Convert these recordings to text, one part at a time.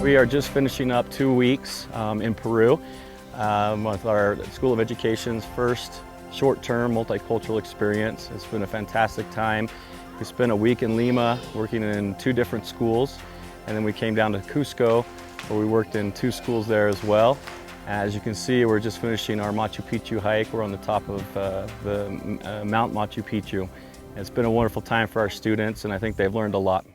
We are just finishing up 2 weeks in Peru with our School of Education's first short-term multicultural experience. It's been a fantastic time. We spent a week in Lima working in 2 different schools, and then we came down to Cusco where we worked in 2 schools there as well. As you can see, we're just finishing our Machu Picchu hike. We're on the top of Mount Machu Picchu. It's been a wonderful time for our students, and I think they've learned a lot.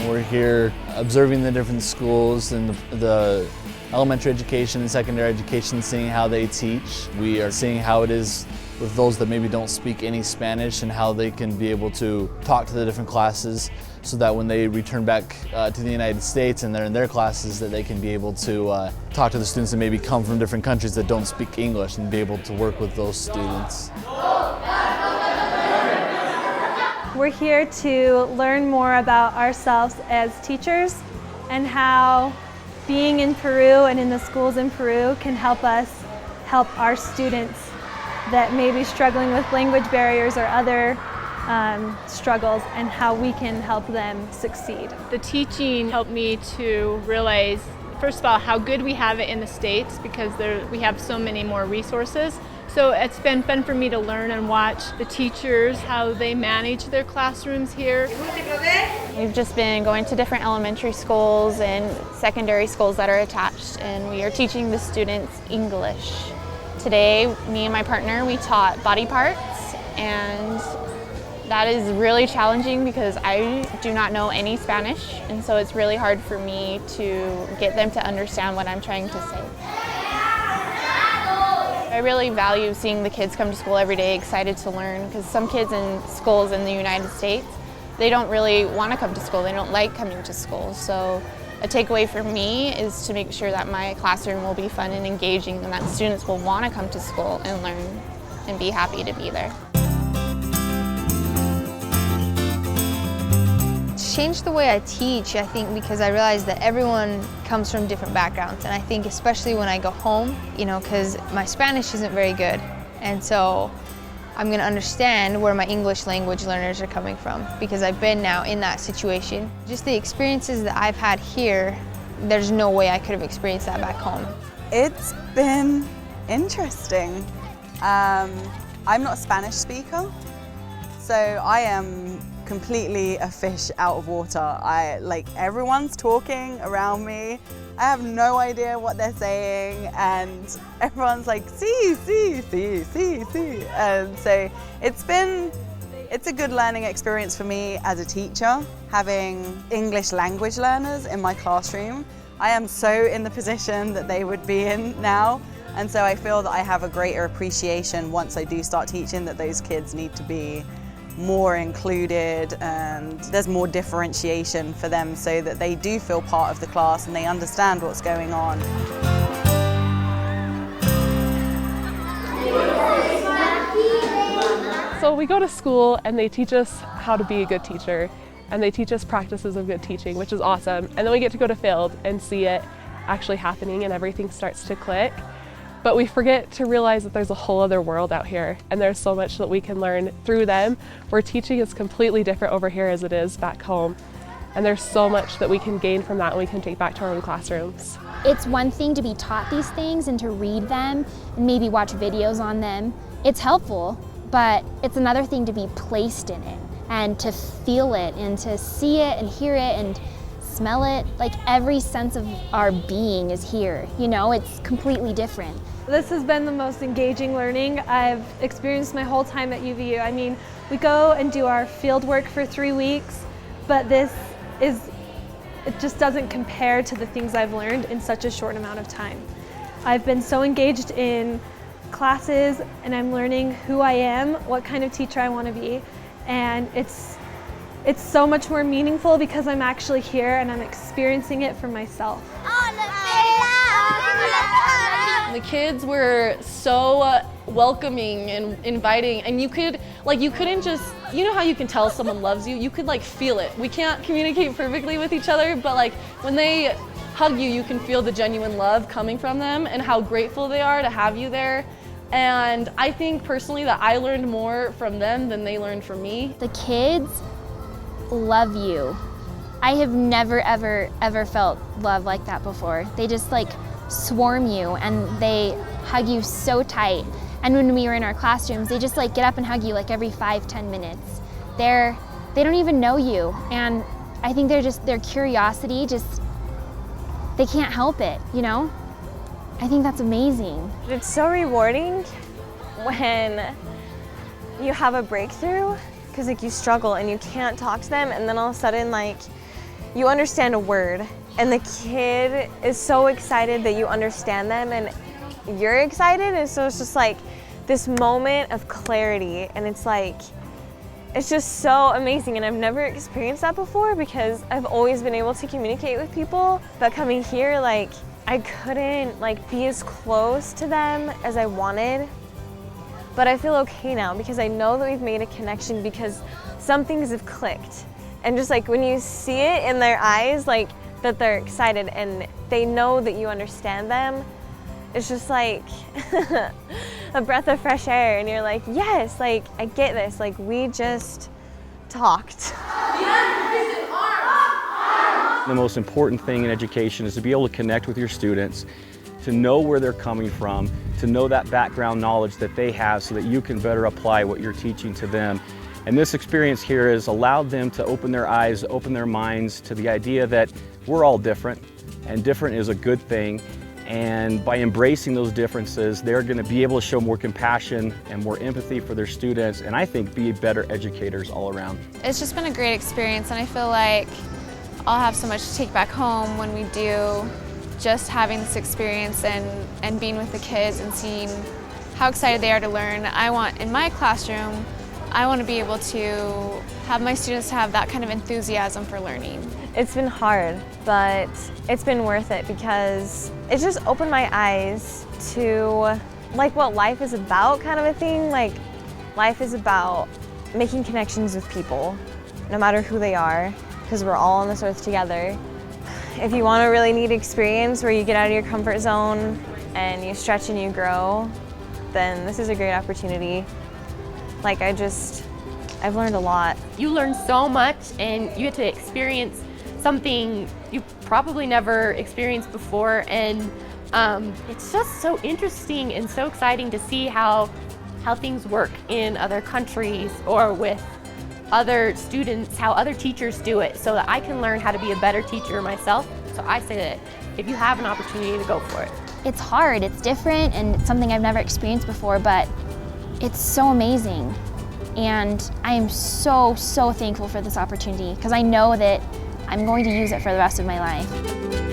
We're here observing the different schools and the elementary education and secondary education, seeing how they teach. We are seeing how it is with those that maybe don't speak any Spanish and how they can be able to talk to the different classes so that when they return back to the United States and they're in their classes, that they can be able to talk to the students that maybe come from different countries that don't speak English and be able to work with those students. We're here to learn more about ourselves as teachers and how being in Peru and in the schools in Peru can help us help our students that may be struggling with language barriers or other struggles, and how we can help them succeed. The teaching helped me to realize, first of all, how good we have it in the States, because we have so many more resources. So it's been fun for me to learn and watch the teachers, how they manage their classrooms here. We've just been going to different elementary schools and secondary schools that are attached, and we are teaching the students English. Today, me and my partner, we taught body parts, and that is really challenging because I do not know any Spanish, and so it's really hard for me to get them to understand what I'm trying to say. I really value seeing the kids come to school every day excited to learn, because some kids in schools in the United States, they don't really want to come to school. They don't like coming to school. So a takeaway for me is to make sure that my classroom will be fun and engaging, and that students will want to come to school and learn and be happy to be there. Changed the way I teach, I think, because I realized that everyone comes from different backgrounds, and I think especially when I go home, because my Spanish isn't very good, and so I'm going to understand where my English language learners are coming from, because I've been now in that situation. Just the experiences that I've had here, there's no way I could have experienced that back home. It's been interesting. I'm not a Spanish speaker, so I am completely a fish out of water. Everyone's talking around me. I have no idea what they're saying, and everyone's like, see, see, see, see, see. And so it's a good learning experience for me as a teacher, having English language learners in my classroom. I am so in the position that they would be in now, and so I feel that I have a greater appreciation once I do start teaching that those kids need to be more included, and there's more differentiation for them so that they do feel part of the class and they understand what's going on. So we go to school and they teach us how to be a good teacher, and they teach us practices of good teaching, which is awesome. And then we get to go to field and see it actually happening, and everything starts to click. But we forget to realize that there's a whole other world out here, and there's so much that we can learn through them, where teaching is completely different over here as it is back home. And there's so much that we can gain from that and we can take back to our own classrooms. It's one thing to be taught these things and to read them and maybe watch videos on them. It's helpful, but it's another thing to be placed in it and to feel it and to see it and hear it and smell it. Like, every sense of our being is here, it's completely different. This has been the most engaging learning I've experienced my whole time at UVU. I mean, we go and do our field work for 3 weeks, but it just doesn't compare to the things I've learned in such a short amount of time. I've been so engaged in classes, and I'm learning who I am, what kind of teacher I want to be, and it's so much more meaningful because I'm actually here and I'm experiencing it for myself. The kids were so welcoming and inviting, and you couldn't just, how you can tell someone loves you? You could feel it. We can't communicate perfectly with each other, but when they hug you, you can feel the genuine love coming from them and how grateful they are to have you there. And I think personally that I learned more from them than they learned from me. The kids love you. I have never, ever felt love like that before. They just like swarm you and they hug you so tight. And when we were in our classrooms, they just like get up and hug you like every 5-10 minutes. They don't even know you. And I think their curiosity just, they can't help it, you know? I think that's amazing. It's so rewarding when you have a breakthrough, because like you struggle and you can't talk to them, and then all of a sudden like you understand a word and the kid is so excited that you understand them and you're excited, and so it's just like this moment of clarity, and it's just so amazing. And I've never experienced that before because I've always been able to communicate with people, but coming here, like I couldn't like be as close to them as I wanted. But I feel okay now because I know that we've made a connection because some things have clicked. And just like when you see it in their eyes, like that they're excited and they know that you understand them, it's just like a breath of fresh air, and you're like, yes, like I get this, like we just talked. The most important thing in education is to be able to connect with your students, to know where they're coming from, to know that background knowledge that they have so that you can better apply what you're teaching to them. And this experience here has allowed them to open their eyes, open their minds to the idea that we're all different, and different is a good thing. And by embracing those differences, they're going to be able to show more compassion and more empathy for their students, and I think be better educators all around. It's just been a great experience, and I feel like I'll have so much to take back home when we do, just having this experience and being with the kids and seeing how excited they are to learn. In my classroom, I want to be able to have my students have that kind of enthusiasm for learning. It's been hard, but it's been worth it because it just opened my eyes to like what life is about, kind of a thing. Like life is about making connections with people, no matter who they are, because we're all on this earth together. If you want a really neat experience where you get out of your comfort zone and you stretch and you grow, then this is a great opportunity. Like I've learned a lot. You learn so much and you get to experience something you probably never experienced before, and it's just so interesting and so exciting to see how things work in other countries or with other students, how other teachers do it, so that I can learn how to be a better teacher myself. So I say that if you have an opportunity, to go for it. It's hard, it's different, and it's something I've never experienced before, but it's so amazing. And I am so, so thankful for this opportunity because I know that I'm going to use it for the rest of my life.